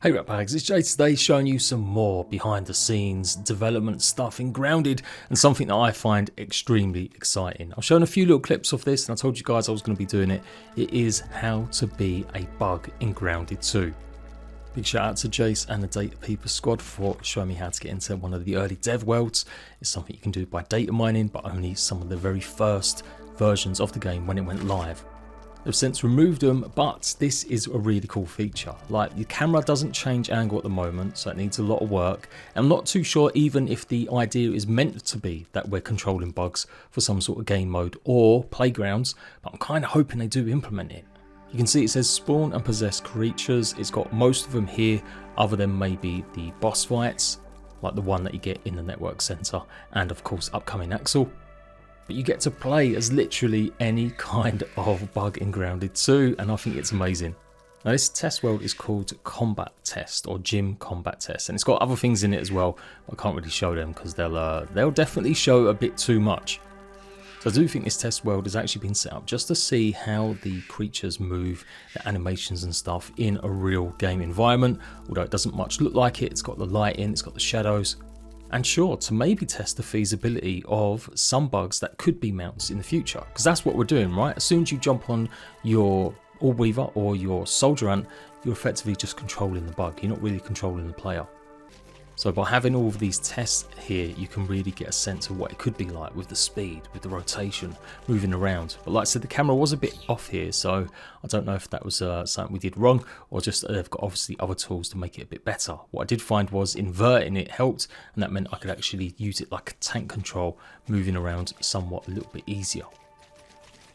Hey Ratbags, it's Jade today showing you some more behind the scenes development stuff in Grounded and something that I find extremely exciting. I've shown a few little clips of this and I told you guys I was going to be doing it. It is how to be a bug in Grounded 2. Big shout out to Jace and the Data Peeper squad for showing me how to get into one of the early dev worlds. It's something you can do by data mining, but only some of the very first versions of the game when it went live. They've since removed them, but this is a really cool feature. Like, the camera doesn't change angle at the moment, so it needs a lot of work. I'm not too sure even if the idea is meant to be that we're controlling bugs for some sort of game mode or playgrounds, but I'm kind of hoping they do implement it. You can see it says spawn and possess creatures. It's got most of them here, other than maybe the boss fights, like the one that you get in the network center, and of course upcoming Axel. But you get to play as literally any kind of bug in Grounded 2, and I think it's amazing. Now this test world is called Combat Test or Gym Combat Test, and it's got other things in it as well. I can't really show them because they'll definitely show a bit too much. So I do think this test world has actually been set up just to see how the creatures move, the animations and stuff in a real game environment. Although it doesn't much look like it, it's got the lighting, it's got the shadows. And sure, to maybe test the feasibility of some bugs that could be mounts in the future. Because that's what we're doing, right? As soon as you jump on your Orb Weaver or your Soldier Ant, you're effectively just controlling the bug. You're not really controlling the player. So by having all of these tests here, you can really get a sense of what it could be like with the speed, with the rotation, moving around. But like I said, the camera was a bit off here, so I don't know if that was something we did wrong, or just they've got obviously other tools to make it a bit better. What I did find was inverting it helped, and that meant I could actually use it like a tank control, moving around somewhat a little bit easier.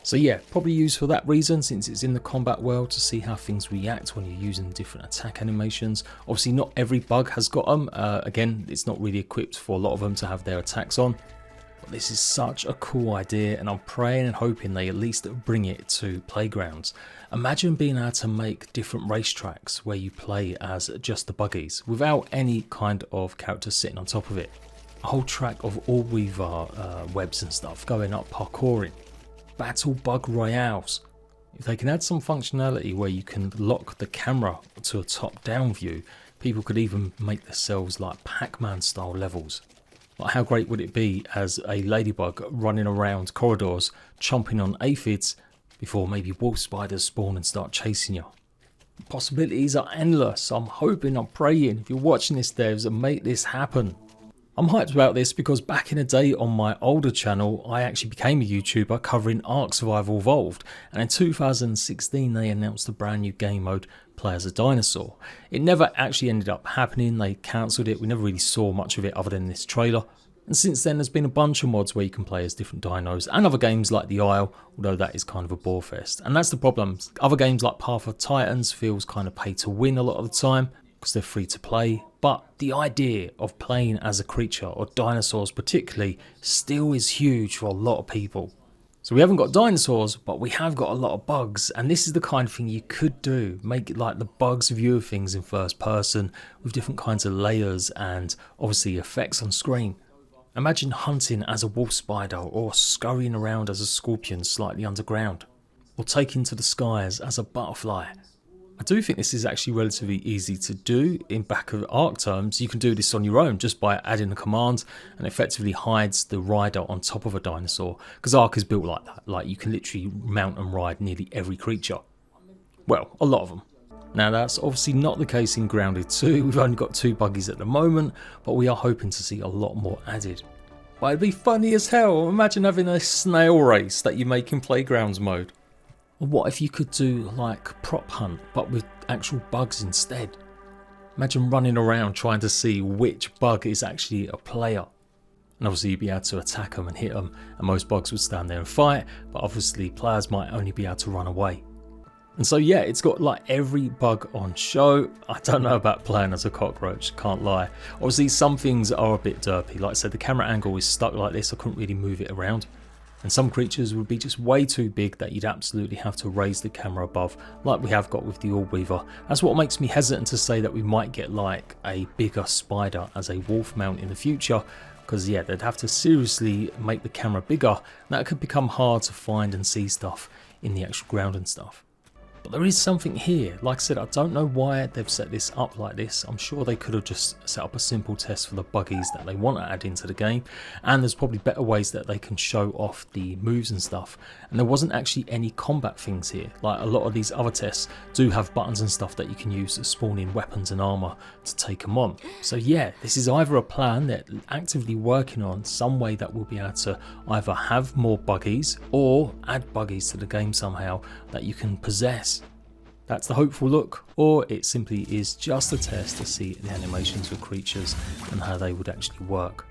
So yeah, probably used for that reason, since it's in the combat world, to see how things react when you're using different attack animations. Obviously not every bug has got them, again it's not really equipped for a lot of them to have their attacks on. But this is such a cool idea, and I'm praying and hoping they at least bring it to playgrounds. Imagine being able to make different racetracks where you play as just the buggies, without any kind of character sitting on top of it. A whole track of Orb Weaver webs and stuff going up parkouring. Battle bug royales. If they can add some functionality where you can lock the camera to a top-down view, people could even make themselves like Pac-Man style levels. Like, how great would it be as a ladybug running around corridors, chomping on aphids before maybe wolf spiders spawn and start chasing you? The possibilities are endless. I'm hoping, I'm praying, if you're watching this devs, and make this happen. I'm hyped about this because back in the day on my older channel, I actually became a YouTuber covering Ark Survival Evolved, and in 2016 they announced a brand new game mode, Play as a Dinosaur. It never actually ended up happening, they cancelled it, we never really saw much of it other than this trailer. And since then there's been a bunch of mods where you can play as different dinos, and other games like The Isle, although that is kind of a bore fest. And that's the problem, other games like Path of Titans feels kind of pay to win a lot of the time, because they're free to play, but the idea of playing as a creature, or dinosaurs particularly, still is huge for a lot of people. So we haven't got dinosaurs, but we have got a lot of bugs, and this is the kind of thing you could do. Make it like the bugs view of things in first person, with different kinds of layers and obviously effects on screen. Imagine hunting as a wolf spider, or scurrying around as a scorpion slightly underground, or taking to the skies as a butterfly. I do think this is actually relatively easy to do. In back of Ark terms, you can do this on your own just by adding a command, and effectively hides the rider on top of a dinosaur, because Ark is built like that. Like, you can literally mount and ride nearly every creature. Well, a lot of them. Now that's obviously not the case in Grounded 2, we've only got 2 buggies at the moment, but we are hoping to see a lot more added. But it'd be funny as hell, imagine having a snail race that you make in Playgrounds mode. What if you could do like prop hunt, but with actual bugs instead? Imagine running around trying to see which bug is actually a player. And obviously you'd be able to attack them and hit them, and most bugs would stand there and fight, but obviously players might only be able to run away. And so yeah, it's got like every bug on show. I don't know about playing as a cockroach, can't lie. Obviously some things are a bit derpy. Like I said, the camera angle is stuck like this, I couldn't really move it around. And some creatures would be just way too big that you'd absolutely have to raise the camera above, like we have got with the Orb Weaver. That's what makes me hesitant to say that we might get like a bigger spider as a wolf mount in the future, because yeah, they'd have to seriously make the camera bigger, and that could become hard to find and see stuff in the actual ground and stuff. But there is something here. Like I said, I don't know why they've set this up like this. I'm sure they could have just set up a simple test for the buggies that they want to add into the game. And there's probably better ways that they can show off the moves and stuff. And there wasn't actually any combat things here. Like a lot of these other tests do have buttons and stuff that you can use to spawn in weapons and armor to take them on. So yeah, this is either a plan they're actively working on, some way that we'll be able to either have more buggies or add buggies to the game somehow that you can possess. That's the hopeful look, or it simply is just a test to see the animations of creatures and how they would actually work.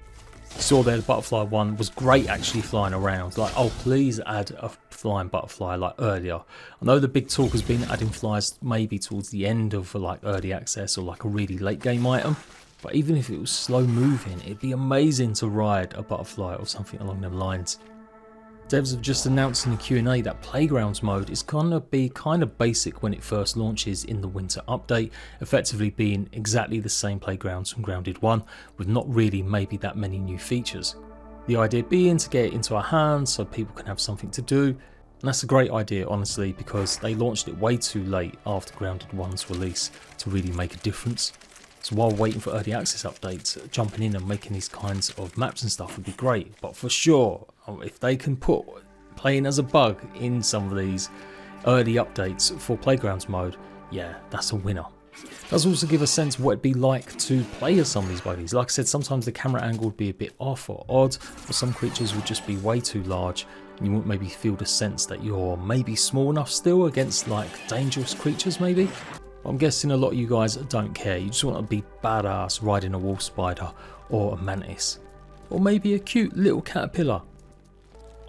You saw there the butterfly one was great actually flying around. Like, oh please add a flying butterfly like earlier. I know the big talk has been adding flies maybe towards the end of like early access or like a really late game item. But even if it was slow moving, it'd be amazing to ride a butterfly or something along them lines. Devs have just announced in the Q&A that Playgrounds mode is going to be kind of basic when it first launches in the winter update, effectively being exactly the same Playgrounds from Grounded 1 with not really maybe that many new features. The idea being to get it into our hands so people can have something to do, and that's a great idea honestly because they launched it way too late after Grounded 1's release to really make a difference. So while waiting for early access updates, jumping in and making these kinds of maps and stuff would be great. But for sure, if they can put playing as a bug in some of these early updates for Playgrounds mode, yeah, that's a winner. It does also give a sense of what it'd be like to play as some of these buggies. Like I said, sometimes the camera angle would be a bit off or odd, or some creatures would just be way too large, and you wouldn't maybe feel the sense that you're maybe small enough still against like dangerous creatures maybe. I'm guessing a lot of you guys don't care, you just want to be badass riding a wolf spider or a mantis. Or maybe a cute little caterpillar.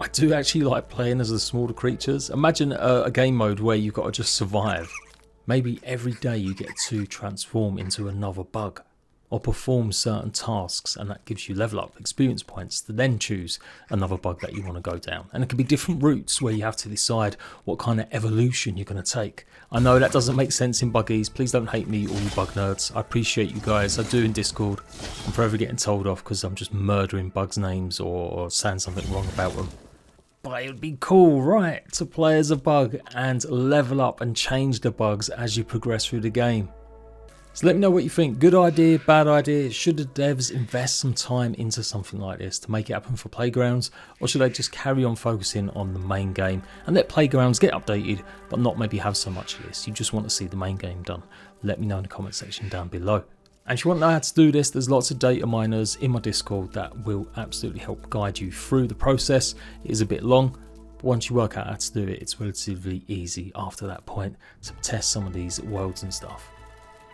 I do actually like playing as the smaller creatures. Imagine a game mode where you've got to just survive. Maybe every day you get to transform into another bug. Or perform certain tasks, and that gives you level up experience points to then choose another bug that you want to go down. And it can be different routes where you have to decide what kind of evolution you're going to take. I know that doesn't make sense in buggies, please don't hate me all you bug nerds, I appreciate you guys, I do in Discord. I'm forever getting told off because I'm just murdering bugs names or saying something wrong about them. But it would be cool, right, to play as a bug and level up and change the bugs as you progress through the game. So let me know what you think. Good idea, bad idea? Should the devs invest some time into something like this to make it happen for Playgrounds? Or should they just carry on focusing on the main game and let Playgrounds get updated but not maybe have so much of this? You just want to see the main game done. Let me know in the comment section down below. And if you want to know how to do this, there's lots of data miners in my Discord that will absolutely help guide you through the process. It is a bit long, but once you work out how to do it, it's relatively easy after that point to test some of these worlds and stuff.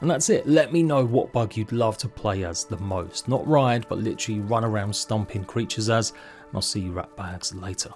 And that's it. Let me know what bug you'd love to play as the most. Not ride, but literally run around stomping creatures as. And I'll see you rat bags later.